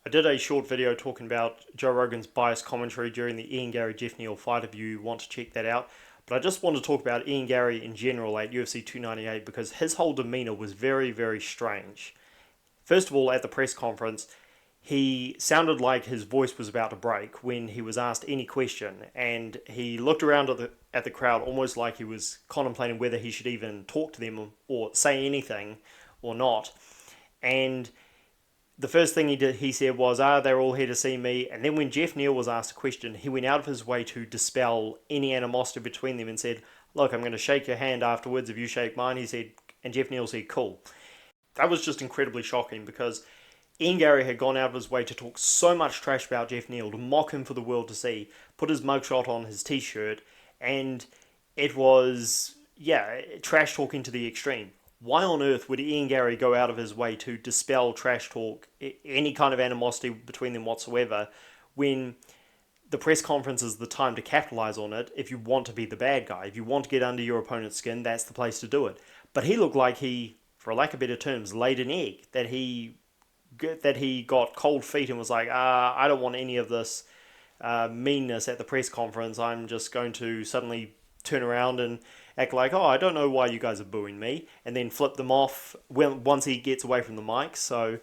I did a short video talking about Joe Rogan's biased commentary during the Ian Garry Jeff Neal fight if you want to check that out. But I just want to talk about Ian Garry in general at UFC 298 because his whole demeanour was very, very strange. First of all, at the press conference, he sounded like his voice was about to break when he was asked any question, and he looked around at the crowd almost like he was contemplating whether he should even talk to them or say anything or not. And the first thing he said was, they're all here to see me. And then when Jeff Neal was asked a question, he went out of his way to dispel any animosity between them and said, look, I'm going to shake your hand afterwards if you shake mine. He said, and Jeff Neal said, cool. That was just incredibly shocking because Ian Garry had gone out of his way to talk so much trash about Jeff Neal, to mock him for the world to see, put his mugshot on his t-shirt, and it was, trash talking to the extreme. Why on earth would Ian Garry go out of his way to dispel trash talk, any kind of animosity between them whatsoever, when the press conference is the time to capitalize on it if you want to be the bad guy? If you want to get under your opponent's skin, that's the place to do it. But he looked like he, for lack of better terms, laid an egg, that he got cold feet and was like, I don't want any of this meanness at the press conference. I'm just going to suddenly turn around and act like, I don't know why you guys are booing me, and then flip them off once he gets away from the mic. So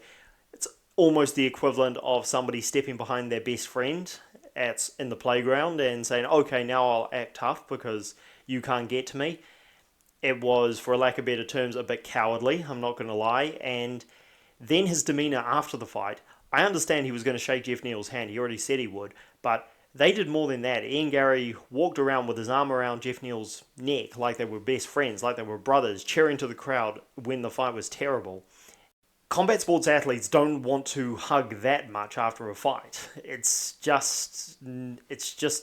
it's almost the equivalent of somebody stepping behind their best friend in the playground and saying, okay, now I'll act tough because you can't get to me. It was, for lack of better terms, a bit cowardly, I'm not going to lie. And then his demeanour after the fight, I understand he was going to shake Jeff Neal's hand, he already said he would, but they did more than that. Ian Garry walked around with his arm around Jeff Neal's neck like they were best friends, like they were brothers, cheering to the crowd when the fight was terrible. Combat sports athletes don't want to hug that much after a fight. It's just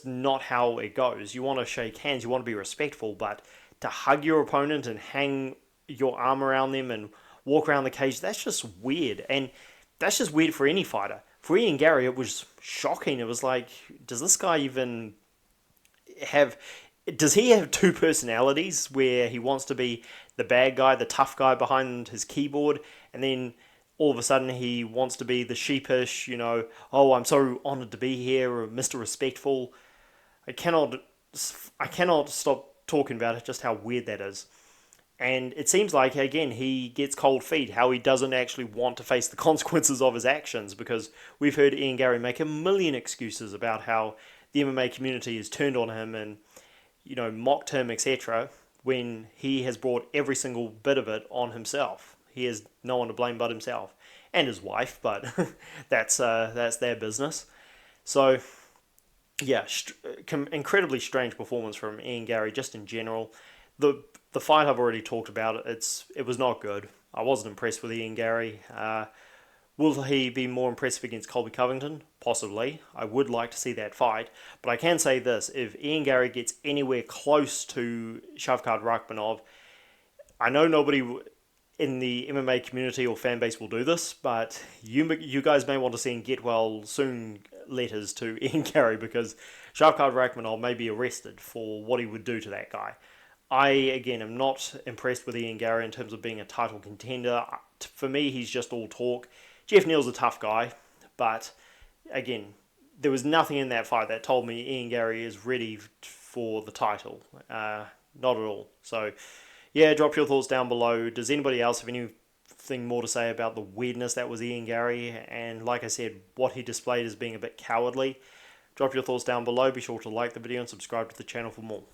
not how it goes. You want to shake hands, you want to be respectful, but to hug your opponent and hang your arm around them and walk around the cage, that's just weird. And that's just weird for any fighter. For Ian Garry, it was shocking. It was like, does this guy even have... Does he have two personalities where he wants to be the bad guy, the tough guy behind his keyboard, and then all of a sudden he wants to be the sheepish, I'm so honoured to be here, or Mr. Respectful. I cannot stop talking about it, just how weird that is. And it seems like, again, he gets cold feet, how he doesn't actually want to face the consequences of his actions, because we've heard Ian Garry make a million excuses about how the MMA community has turned on him and, mocked him, etc., when he has brought every single bit of it on himself. He has no one to blame but himself. And his wife, but that's their business. So, incredibly strange performance from Ian Garry, just in general. The fight I've already talked about, it was not good. I wasn't impressed with Ian Garry. Will he be more impressive against Colby Covington? Possibly. I would like to see that fight. But I can say this, if Ian Garry gets anywhere close to Shavkat Rakhmonov, I know nobody in the MMA community or fan base will do this, but you guys may want to send get well soon letters to Ian Garry, because Shavkat Rakhmonov may be arrested for what he would do to that guy. I, again, am not impressed with Ian Garry in terms of being a title contender. For me, he's just all talk. Jeff Neal's a tough guy, but, again, there was nothing in that fight that told me Ian Garry is ready for the title. Not at all. So, drop your thoughts down below. Does anybody else have anything more to say about the weirdness that was Ian Garry? And, like I said, what he displayed as being a bit cowardly? Drop your thoughts down below. Be sure to like the video and subscribe to the channel for more.